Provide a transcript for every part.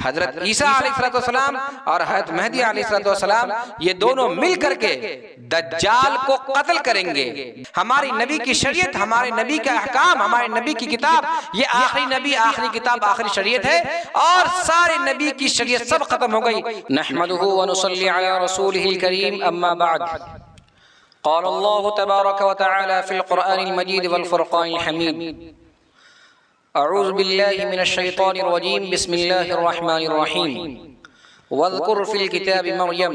حضرت عیسیٰ علیہ السلام اور حضرت مہدی علیہ السلام یہ دونوں مل کر کے دجال کو قتل کریں گے۔ ہماری نبی کی شریعت، ہمارے نبی کا احکام، ہمارے نبی کی کتاب، یہ آخری نبی، آخری کتاب، آخری شریعت ہے، اور سارے نبی کی شریعت سب ختم ہو گئی۔ نحمدہ ونصلی علی رسولہ الکریم، اما بعد، قال اللہ تبارک وتعالی فی القرآن المجید والفرقان الحمید، اعوذ باللہ من الشیطان الرجیم، بسم اللہ الرحمن الرحیم، واذکر فی الکتاب مریم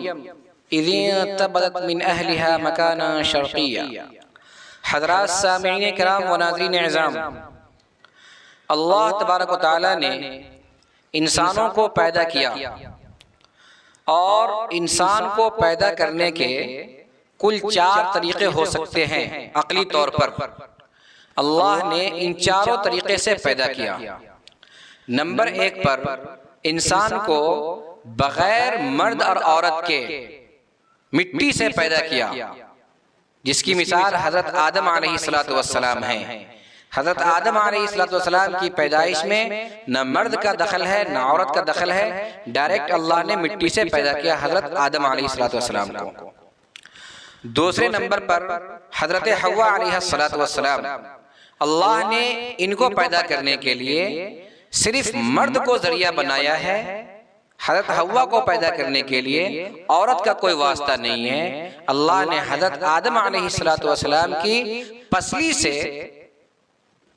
اذ انتبذت من اہلها مکانا شرقیا۔ حضرات سامعین کرام و ناظرین اعظام، اللہ تبارک و تعالی نے انسانوں کو پیدا کیا، اور انسان کو پیدا کرنے کے کل 4 طریقے ہو سکتے ہیں عقلی طور پر۔ اللہ نے ان چاروں طریقے سے پیدا کیا۔ نمبر 1 پر انسان کو بغیر مرد اور عورت کے مٹی سے پیدا کیا، جس کی مثال حضرت آدم علیہ السلام ہے۔ حضرت آدم علیہ السلام کی پیدائش میں نہ مرد کا دخل ہے نہ عورت کا دخل ہے، ڈائریکٹ اللہ نے مٹی سے پیدا کیا حضرت آدم علیہ السلام کو۔ دوسرے نمبر پر حضرت حوا علیہ السلام، اللہ نے ان کو پیدا کرنے کے لیے صرف مرد کو ذریعہ بنایا ہے۔ حضرت حوا کو پیدا کرنے کے لیے عورت کا کوئی واسطہ نہیں ہے۔ اللہ نے حضرت آدم علیہ السلام کی پسلی سے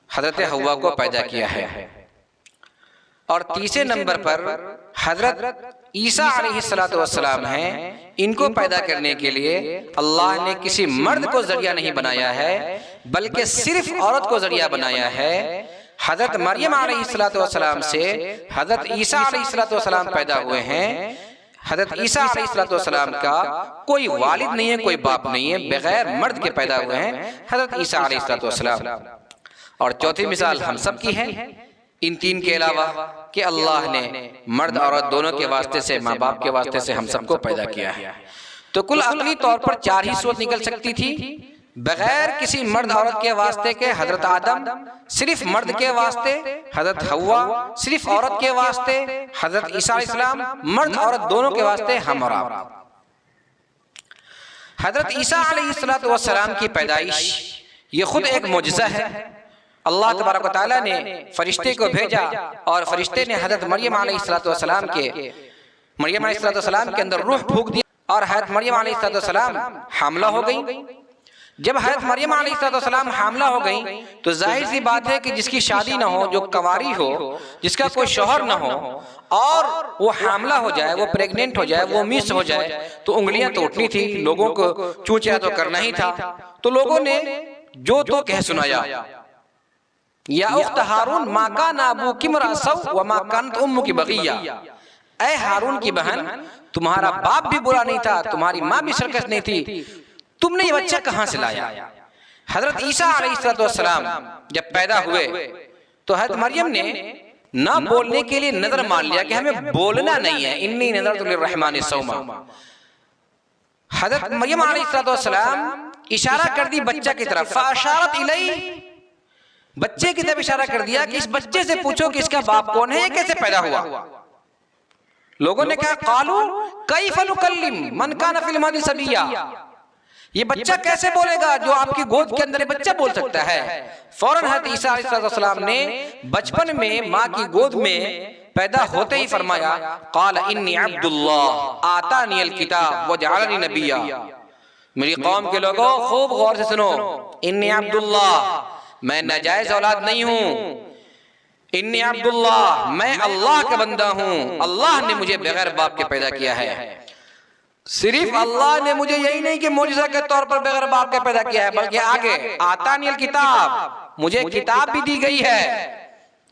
حضرت حوا کو پیدا کیا ہے۔ اور تیسرے نمبر پر حضرت عیسیٰ علیہ السلام ہیں، ان کو پیدا کرنے کے لیے اللہ نے کسی مرد کو ذریعہ نہیں بنایا ہے، بلکہ صرف عورت کو ذریعہ بنایا ہے۔ حضرت مریم علیہ السلام سے حضرت عیسیٰ علیہ السلام پیدا ہوئے ہیں۔ حضرت عیسیٰ علیہ السلام کا کوئی والد نہیں ہے، کوئی باپ نہیں ہے، بغیر مرد کے پیدا ہوئے ہیں حضرت عیسیٰ علیہ السلام۔ اور چوتھی مثال ہم سب کی ہے ان 3 کے علاوہ، کہ اللہ نے مرد عورت دونوں کے واسطے سے، ماں باپ کے واسطے سے ہم سب کو پیدا کیا ہے۔ تو کل عقلی طور پر 4 ہی صورت نکل سکتی تھی، بغیر کسی مرد عورت کے واسطے کے حضرت آدم، صرف مرد کے واسطے حضرت حوا، صرف عورت کے واسطے حضرت عیسیٰ علیہ السلام، مرد عورت دونوں کے واسطے ہم اور آپ۔ حضرت عیسیٰ علیہ السلام کی پیدائش یہ خود ایک معجزہ ہے۔ اللہ تبارک و تعالیٰ نے فرشتے کو بھیجا، اور فرشتے نے حضرت مریم علیہ السلام کے اندر روح پھونک دیا، اور حضرت مریم علیہ السلام حاملہ ہو گئی۔ جب حضرت مریم علیہ السلام حاملہ ہو گئی تو ظاہر سی بات ہے کہ جس کی شادی نہ ہو، جو کنواری ہو، جس کا کوئی شوہر نہ ہو، اور وہ حاملہ ہو جائے، وہ پریگننٹ ہو جائے، وہ مس ہو جائے، تو انگلیاں تو اٹھنی تھی، لوگوں کو چونچیا تو کرنا ہی تھا۔ تو لوگوں نے جو تو کہہ سنایا، یا اخت ہارون ما کان ابوکی امرأ سوء وما کانت امکی بغیہ، اے ہارون کی بہن، تمہارا باپ بھی برا نہیں تھا، تمہاری ماں بھی سرکش نہیں تھی، تم نے یہ بچہ کہاں سے لایا؟ حضرت عیسیٰ علیہ السلام جب پیدا ہوئے تو حضرت مریم نے نہ بولنے کے لیے نظر مان لیا کہ ہمیں بولنا نہیں ہے، انی نذرت للرحمن صوما۔ حضرت مریم علیہ السلام اشارہ کر دی بچہ کی طرف، فاشارت الیہ، بچے کی طرف اشارہ کر دیا کہ اس بچے سے پوچھو کہ اس کا باپ کون ہے، یہ کیسے پیدا ہوا؟ لوگوں نے کہا قالوا کیف نکلم من کان فی المہد صبیا، یہ بچہ کیسے بولے گا جو آپ کی گود کے اندر بچہ بول سکتا ہے؟ فوراً حضرت عیسیٰ علیہ السلام نے بچپن میں ماں کی گود میں پیدا ہوتے ہی فرمایا قال انی عبد اللہ آتانی الکتاب وجعلنی نبیا۔ میری قوم کے لوگوں خوب غور سے سنو، انی عبد اللہ، میں ناجائز اولاد نہیں ہوں، انی عبداللہ، میں اللہ کا بندہ ہوں، اللہ نے مجھے بغیر باپ کے پیدا کیا ہے۔ صرف اللہ نے مجھے یہی نہیں کہ معجزہ کے طور پر بغیر باپ کے پیدا کیا ہے، بلکہ آگے آتانی الکتاب، مجھے کتاب بھی دی گئی ہے،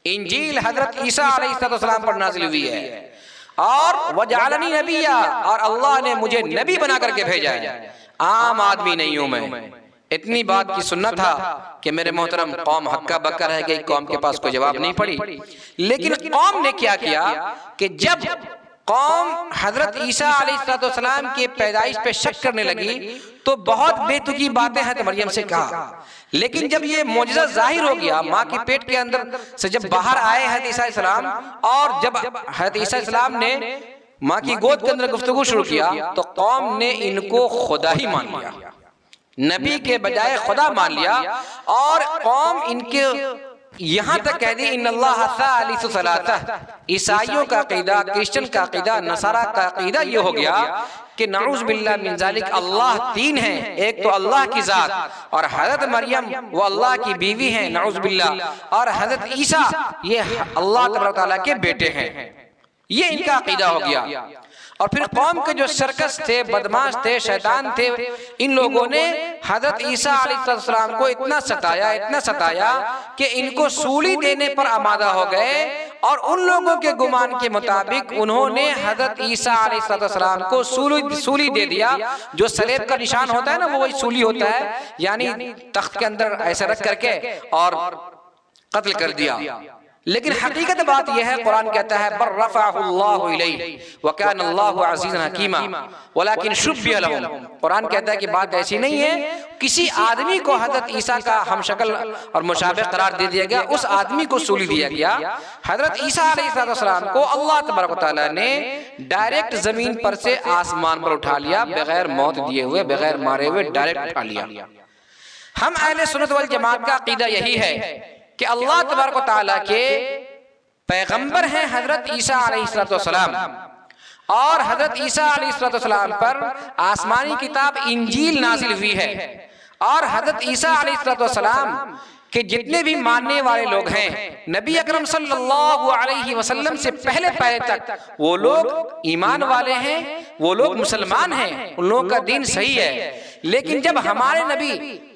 انجیل حضرت عیسیٰ علیہ السلام پر نازل ہوئی ہے، اور وجعلنی نبیا، اور اللہ نے مجھے نبی بنا کر کے بھیجا ہے، عام آدمی نہیں ہوں میں۔ اتنی بات کی سننا تھا کہ میرے محترم قوم ہکا بکا رہ گئی، قوم کے پاس کوئی جواب نہیں پڑی۔ لیکن قوم نے کیا کیا کہ جب قوم حضرت عیسیٰ علیہ السلام کے پیدائش پہ شک کرنے لگی تو بہت بے تکی باتیں حضرت مریم سے کہا، لیکن جب یہ معجزہ ظاہر ہو گیا، ماں کی پیٹ کے اندر سے جب باہر آئے حضرت عیسیٰ علیہ السلام، اور جب حضرت عیسیٰ علیہ السلام نے ماں کی گود کے اندر گفتگو شروع کیا تو قوم نے ان کو خدا ہی مان لیا، نبی کے بجائے خدا مان لیا، اور قوم ان کے یہاں تک کہہ دی ان اللہ ثالث ثلاثہ، عیسائیوں کا عقیدہ، کرسچن کا عقیدہ، نصارہ کا عقیدہ یہ ہو گیا کہ نعوذ باللہ من ذالک اللہ تین ہیں، ایک تو اللہ کی ذات، اور حضرت مریم وہ اللہ کی بیوی ہیں نعوذ باللہ، اور حضرت عیسیٰ یہ اللہ تبارک و تعالیٰ کے بیٹے ہیں، یہ ان کا عقیدہ ہو گیا۔ اور پھر قوم کے جو سرکش تھے، بدماش تھے، شیطان تھے، ان لوگوں نے حضرت عیسیٰ علیہ السلام کو اتنا ستایا کہ ان کو سولی دینے پر آمادہ ہو گئے، اور ان لوگوں کے گمان کے مطابق انہوں نے حضرت عیسیٰ علیہ السلام کو سولی دے دیا، جو صلیب کا نشان ہوتا ہے نا وہ وہی سولی ہوتا ہے، یعنی تخت کے اندر ایسے رکھ کر کے اور قتل کر دیا۔ لیکن حقیقت بات یہ ہے، قرآن کہتا ہے بل رفعہ اللہ الیہ وکان اللہ عزیزا حکیما ولکن شبہ لہم، قرآن کہتا ہے کہ بات ایسی نہیں ہے، کسی آدمی کو حضرت عیسیٰ کا ہم شکل اور مشابہ قرار دے دیا گیا، اس آدمی کو سولی دیا گیا۔ حضرت عیسیٰ علیہ السلام کو اللہ تبارک و تعالیٰ نے ڈائریکٹ زمین پر سے آسمان پر اٹھا لیا، بغیر موت دیے ہوئے، بغیر مارے ہوئے، ڈائریکٹ اٹھا لیا۔ ہم اہل سنت والجماعت کا عقیدہ یہی ہے کہ اللہ تبارک و تعالیٰ کے پیغمبر ہیں حضرت عیسیٰ علیہ السلام، اور حضرت عیسیٰ علیہ السلام پر آسمانی کتاب انجیل نازل ہوئی ہے، اور حضرت عیسیٰ علیہ السلام کہ جتنے بھی ماننے والے لوگ ہیں نبی اکرم صلی اللہ علیہ وسلم سے پہلے تک وہ لوگ ایمان والے ہیں، وہ لوگ مسلمان ہیں، ان لوگوں کا دین صحیح ہے۔ لیکن جب ہمارے نبی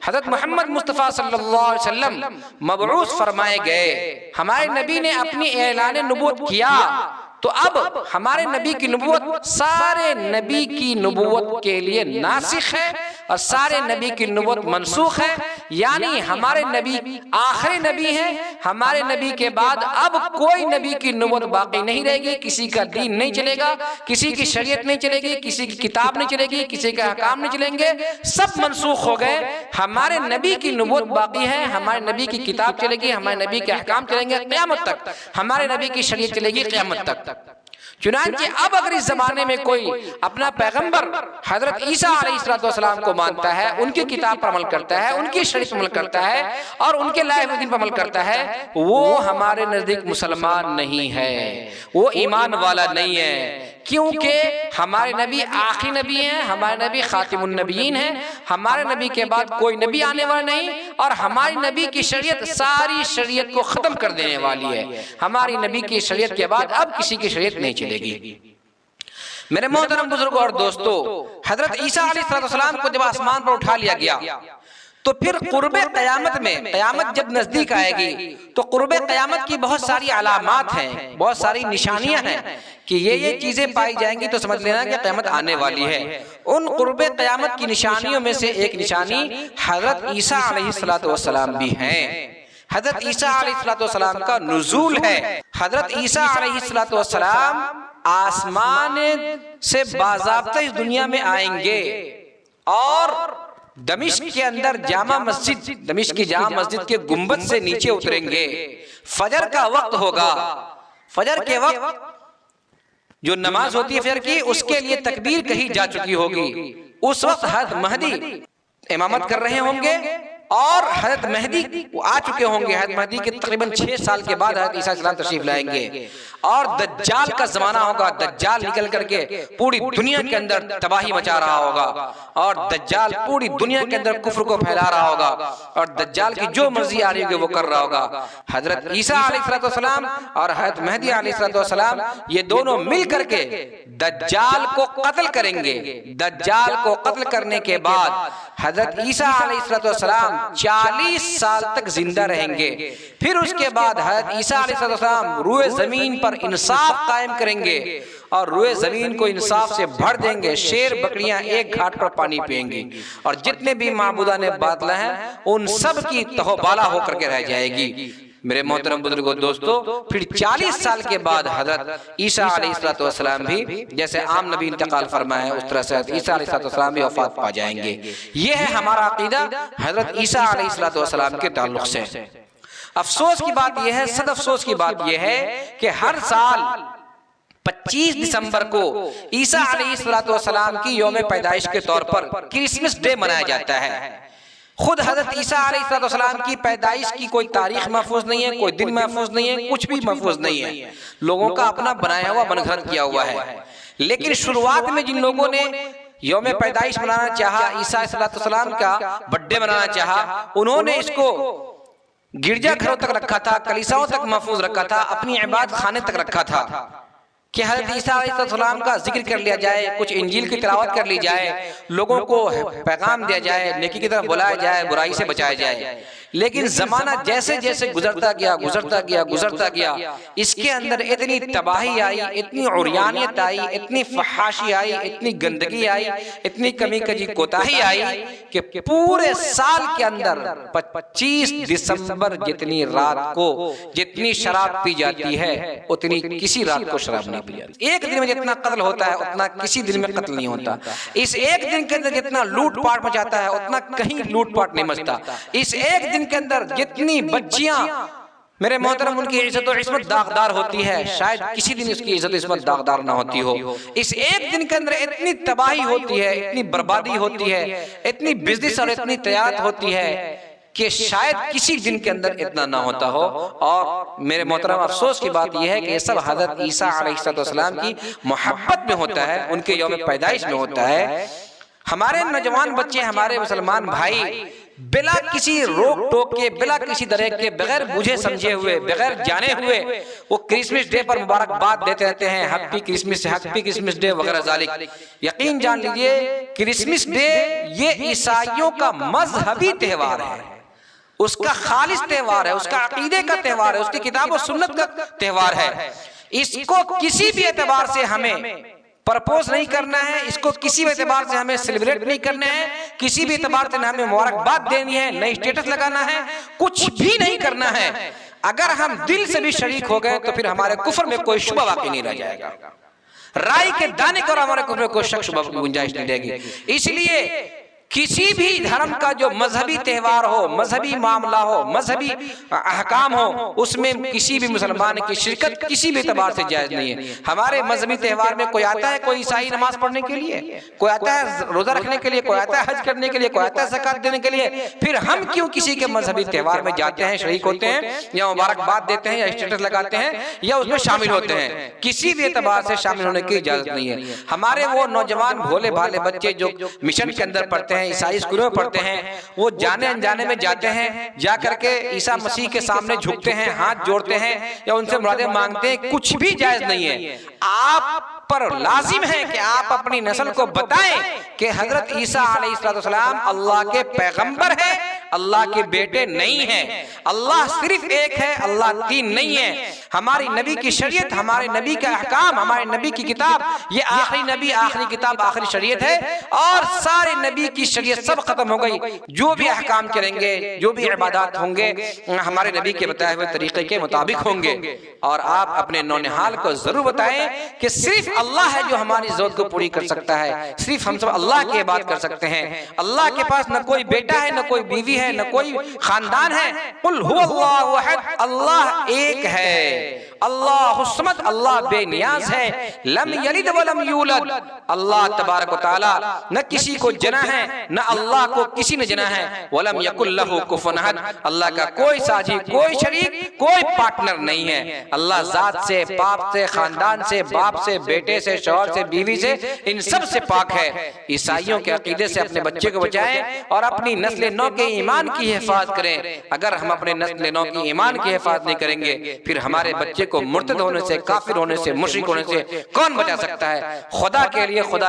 حضرت محمد مصطفیٰ صلی اللہ علیہ وسلم مبعوث فرمائے گئے، ہمارے نبی نے اپنی اعلان نبوت کیا، تو اب ہمارے نبی کی نبوت سارے نبی کی نبوت کے لیے ناسخ ہے، اور سارے نبی کی نبوت منسوخ ہے، یعنی ہمارے نبی آخری نبی ہیں، ہمارے نبی کے بعد اب کوئی نبی کی نبوت باقی نہیں رہے گی، کسی کا دین نہیں چلے گا، کسی کی شریعت نہیں چلے گی، کسی کی کتاب نہیں چلے گی، کسی کا احکام نہیں چلیں گے، سب منسوخ ہو گئے۔ ہمارے نبی کی نبوت باقی ہے، ہمارے نبی کی کتاب چلے گی، ہمارے نبی کے احکام چلیں گے قیامت تک، ہمارے نبی کی شریعت چلے گی قیامت تک۔ چنانچہ اب اگر اس زمانے میں کوئی اپنا پیغمبر حضرت عیسیٰ علیہ السلام کو مانتا ہے، ان کی کتاب پر عمل کرتا ہے، ان کی شریعت پر عمل کرتا ہے، اور ان کے لائے ہوئے دین پر عمل کرتا ہے، وہ ہمارے نزدیک مسلمان نہیں ہے، وہ ایمان والا نہیں ہے، کیونکہ ہمارے نبی آخری نبی ہیں، ہمارے نبی خاتم النبیین ہیں، ہمارے نبی کے بعد کوئی نبی آنے والا نہیں، اور ہماری نبی کی شریعت ساری شریعت کو ختم کر دینے والی ہے۔ ہماری نبی کی شریعت کے بعد اب کسی کی شریعت نہیں چلے گی۔ میرے محترم بزرگوں اور دوستو، حضرت عیسیٰ علیہ السلام کو جب آسمان پر اٹھا لیا گیا تو پھر قرب قیامت میں، قیامت جب نزدیک آئے گی تو قرب قیامت کی بہت ساری علامات ہیں، بہت ساری نشانیاں ہیں کہ یہ چیزیں پائی جائیں گی تو سمجھ لینا کہ قیامت آنے والی ہے۔ ان قرب قیامت کی نشانیوں میں سے ایک نشانی حضرت عیسیٰ علیہ السلام بھی ہیں۔ حضرت عیسیٰ علیہ السلام کا نزول ہے۔ حضرت عیسیٰ علیہ السلام آسمان سے باضابطہ اس دنیا میں آئیں گے، اور دمشق کے اندر جامع مسجد، دمشق کی جامع مسجد کے گنبد سے نیچے اتریں گے۔ فجر کا وقت ہوگا، فجر کے وقت جو نماز ہوتی ہے فجر کی، اس کے لیے تکبیر کہی جا چکی ہوگی۔ اس وقت حضرت مہدی امامت کر رہے ہوں گے، اور حضرت مہدی آ چکے ہوں گے۔ حضرت مہدی کے تقریباً 6 سال کے بعد حضرت عیسیٰ علیہ السلام تشریف لائیں گے، اور دجال کا زمانہ ہوگا۔ دجال نکل کر کے پوری دنیا کے اندر تباہی مچا رہا ہوگا، اور دجال پوری دنیا کے اندر کفر کو پھیلا رہا ہوگا، اور دجال کی جو مرضی آ رہی ہوگی وہ کر رہا ہوگا۔ حضرت عیسیٰ علیہ السلام اور حضرت مہدی علیہ السلام یہ دونوں مل کر کے دجال کو قتل کریں گے۔ دجال کو قتل کرنے کے بعد حضرت عیسیٰ علیہ السلام 40 سال تک زندہ رہیں گے۔ پھر اس کے بعد حضرت عیسیٰ علیہ السلام روئے زمین پر انصاف قائم کریں گے، اور روئے زمین کو انصاف سے بھر دیں گے۔ شیر بکریاں ایک گھاٹ پر پانی پئیں گی، اور جتنے بھی معبودان باطل ہیں ان سب کی تہو بالا ہو کر کے رہ جائے گی۔ میرے محترم بزرگوں دوستو، پھر 40 سال کے بعد حضرت عیسیٰ علیہ السلام بھی جیسے عام نبی انتقال فرمائے اس طرح سے عیسیٰ علیہ السلام بھی وفات پا جائیں گے۔ یہ ہے ہمارا عقیدہ حضرت عیسیٰ علیہ السلام کے تعلق سے۔ افسوس کی بات یہ ہے، صد افسوس کی بات یہ ہے کہ ہر سال 25 دسمبر کو عیسیٰ علیہ السلام کی یوم پیدائش کے طور پر کرسمس ڈے منایا جاتا ہے۔ خود حضرت عیسیٰ علیہ السلام کی پیدائش کی کوئی تاریخ محفوظ نہیں ہے، کوئی دن محفوظ نہیں ہے، کچھ بھی محفوظ نہیں ہے، لوگوں کا اپنا بنایا ہوا من گھڑت کیا ہوا ہے۔ لیکن شروعات میں جن لوگوں نے یوم پیدائش منانا چاہا، عیسیٰ علیہ السلام کا برتھ ڈے منانا چاہا، انہوں نے اس کو گرجا گھروں تک رکھا تھا، کلیساؤں تک محفوظ رکھا تھا، اپنی عبادت خانے تک رکھا تھا کہ حضرت عیسیٰ علیہ السلام کا ذکر کر لیا جائے، کچھ انجیل کی تلاوت کر لی جائے، لوگوں کو پیغام دیا جائے، نیکی کی طرف بلایا جائے، برائی سے بچایا جائے۔ لیکن زمانہ جیسے جیسے گزرتا گیا اس کے اندر اتنی تباہی آئی، اتنی عریانیت آئی، اتنی فحاشی آئی، اتنی گندگی آئی، اتنی کمی کجی کوتاہی آئی کہ پورے سال کے اندر 25 دسمبر جتنی رات کو جتنی شراب پی جاتی ہے اتنی کسی رات کو شراب نہیں پی جاتی۔ ایک دن میں جتنا قتل ہوتا ہے اتنا کسی دن میں قتل نہیں ہوتا۔ اس ایک دن کے اندر جتنا لوٹ پاٹ مچاتا ہے اتنا کہیں لوٹ پاٹ نہیں مچتا۔ اس ایک دن کے اندر جتنی بچیاں میرے محترم ان کی عزت و عصمت داغدار ہوتی ہے، شاید کسی دن اس کی عزت و عصمت داغدار نہ ہوتی ہو۔ اس ایک دن کے اندر اتنی تباہی ہوتی ہے، اتنی بربادی ہوتی ہے، اتنی بزنس اور اتنی تجارت ہوتی ہے کہ شاید کسی دن کے اندر اتنا نہ ہوتا ہو۔ اور میرے محترم افسوس کی بات یہ ہے کہ یہ سب حضرت عیسیٰ علیہ السلام کی محبت میں ہوتا ہے، ان کے یوم پیدائش میں ہوتا ہے۔ ہمارے نوجوان بچے، ہمارے مسلمان بھائی بلا کسی روک ٹوک کے، بلا کسی طرح کے، بغیر بوجھے سمجھے ہوئے، بغیر جانے ہوئے وہ کرسمس ڈے پر مبارکباد دیتے رہتے ہیں، ہیپی کرسمس ڈے وغیرہ ذالک۔ یقین جان لیجئے کرسمس ڈے یہ عیسائیوں کا مذہبی تہوار ہے، اس کا خالص تہوار ہے، اس کا عقیدے کا تہوار ہے، اس کی کتاب و سنت کا تہوار ہے۔ اس کو کسی بھی اعتبار سے ہمیں پرپوز نہیں کرنا ہے، اس کو کسی بھی اعتبار سے ہمیں سیلیبریٹ نہیں کرنا ہے، کسی بھی اعتبار سے ہمیں مبارکباد دینی ہے، نئی اسٹیٹس لگانا ہے، کچھ بھی نہیں کرنا ہے۔ اگر ہم دل سے بھی شریک ہو گئے تو پھر ہمارے کفر میں کوئی شبہ باقی نہیں رہ جائے گا، رائی کے دانے کو ہمارے کفر میں کوئی شک شبہ کی گنجائش نہیں رہے گی۔ اس لیے کسی بھی دھرم کا جو مذہبی تہوار ہو، مذہبی معاملہ ہو، مذہبی احکام ہو، اس میں کسی بھی مسلمان کی شرکت کسی بھی اعتبار سے جائز نہیں ہے۔ ہمارے مذہبی تہوار میں کوئی آتا ہے، کوئی عیسائی نماز پڑھنے کے لیے، کوئی آتا ہے روزہ رکھنے کے لیے، کوئی آتا ہے حج کرنے کے لیے، کوئی آتا ہے زکات دینے کے لیے، پھر ہم کیوں کسی کے مذہبی تہوار میں جاتے ہیں، شریک ہوتے ہیں، یا مبارکباد دیتے ہیں، یا اسٹیٹس لگاتے ہیں، یا اس میں شامل ہوتے ہیں؟ کسی بھی اعتبار سے شامل ہونے کی اجازت نہیں ہے۔ ہمارے وہ نوجوان بھولے بھالے بچے جو مشن کے اندر پڑھتے ہیں، عیسائی اسکولوں میں پڑھتے ہیں، وہ جانے انجانے میں جاتے ہیں، جا کر کے عیسیٰ مسیح کے سامنے جھکتے ہیں، ہاتھ جوڑتے ہیں، یا ان سے مرادیں مانگتے ہیں، کچھ بھی جائز نہیں ہے۔ آپ پر لازم ہے کہ آپ اپنی نسل کو بتائیں کہ حضرت عیسیٰ علیہ السلام اللہ کے پیغمبر ہیں، اللہ کے بیٹے نہیں ہیں، اللہ صرف ایک ہے، اللہ تین نہیں ہے۔ ہماری نبی کی شریعت، ہمارے نبی کا احکام، ہمارے نبی کی کتاب، یہ آخری نبی، آخری کتاب، آخری شریعت ہے، اور سارے نبی کی شریعت سب ختم ہو گئی۔ جو بھی احکام کریں گے، جو بھی عبادات ہوں گے، ہمارے نبی کے بتائے ہوئے طریقے کے مطابق ہوں گے۔ اور آپ اپنے نونہال کو ضرور بتائیں کہ صرف اللہ ہے جو ہماری ضرورت کو پوری کر سکتا ہے، صرف ہم سب اللہ کی عبادت کر سکتے ہیں۔ اللہ کے پاس نہ کوئی بیٹا ہے، نہ کوئی بیوی ہے، نہ کوئی خاندان ہے۔ قل هو اللہ احد، اللہ ایک ہے، اللہ الصمد، اللہ بے نیاز ہے، لم یلد ولم یولد، اللہ تبارک و تعالی نہ کسی کو جنا ہے، نہ اللہ کو کسی نے جنا ہے، ولم یکن لہ کفوا احد، اللہ کا کوئی ساجی، کوئی شریک، کوئی پارٹنر نہیں ہے۔ اللہ ذات سے، باپ سے، خاندان سے، باپ سے، بیٹے سے، شوہر سے، بیوی سے، ان سب سے پاک ہے۔ عیسائیوں کے عقیدے سے اپنے بچے کو بچائیں اور اپنی نسل نو کے ایمان کی حفاظت کریں۔ اگر ہم اپنے نسل نو کی ایمان کی حفاظت نہیں کریں گے، پھر ہمارے بچے کو مرتد ہونے سے، کافر ہونے سے، مشرک ہونے سے کون بچا سکتا ہے؟ خدا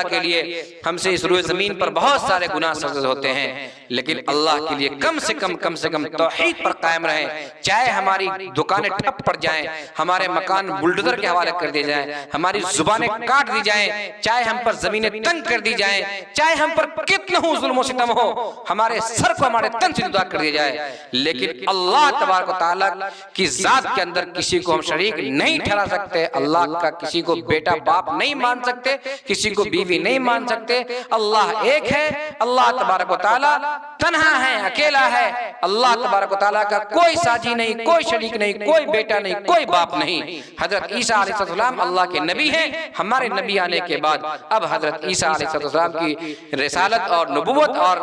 کے لیے ہم سے اس روئے زمین پر بہت سارے گناہ سرزد ہوتے ہیں، لیکن اللہ کے لیے کم سے کم توحید پر قائم رہیں، چاہے ہماری دکانیں ٹھپ پڑ جائیں، ہمارے مکان بلڈوزر کے حوالے کر دیے جائیں، ہماری زبانیں کاٹ دی جائیں، چاہے ہم پر زمینیں تنگ کر دی جائیں، چاہے ہم پر کتنا ہو ظلم و ستم ہو، ہمارے سر کو ہمارے تن سے جدا کر دیا جائے، لیکن اللہ تبارک و تعالیٰ کی ذات کے اندر کسی کو ہم شریک نہیں ٹھہرا سکتے، اللہ کا کسی کو بیٹا باپ نہیں مان سکتے، کسی کو بیوی نہیں مان سکتے، اللہ ایک ہے، اللہ تبارک و تعالیٰ تنہا ہے، اکیلا ہے، اللہ تبارک و تعالیٰ کا کوئی ساجی نہیں، کوئی شریک نہیں، کوئی بیٹا نہیں، کوئی باپ نہیں۔ حضرت عیسیٰ علیہ السلام اللہ کے نبی ہیں، ہمارے نبی آنے کے بعد اب حضرت عیسیٰ علیہ السلام کی رسالت اور نبوت اور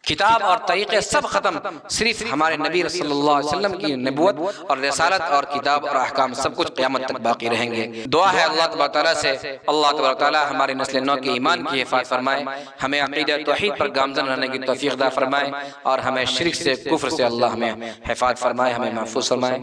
کتاب اور طریقے سب ختم، صرف ہمارے نبی صلی اللہ علیہ وسلم کی نبوت اور رسالت اور کتاب اور احکام سب کچھ قیامت تک باقی رہیں گے۔ دعا ہے اللہ تبارک تعالیٰ سے، اللہ تبارک تعالیٰ ہماری نسل نو کے ایمان کی حفاظت فرمائے، ہمیں عقیدہ توحید پر گامزن رہنے کی توفیق عطا فرمائے، اور ہمیں شرک سے، کفر سے اللہ ہمیں حفاظت فرمائے، ہمیں محفوظ فرمائے۔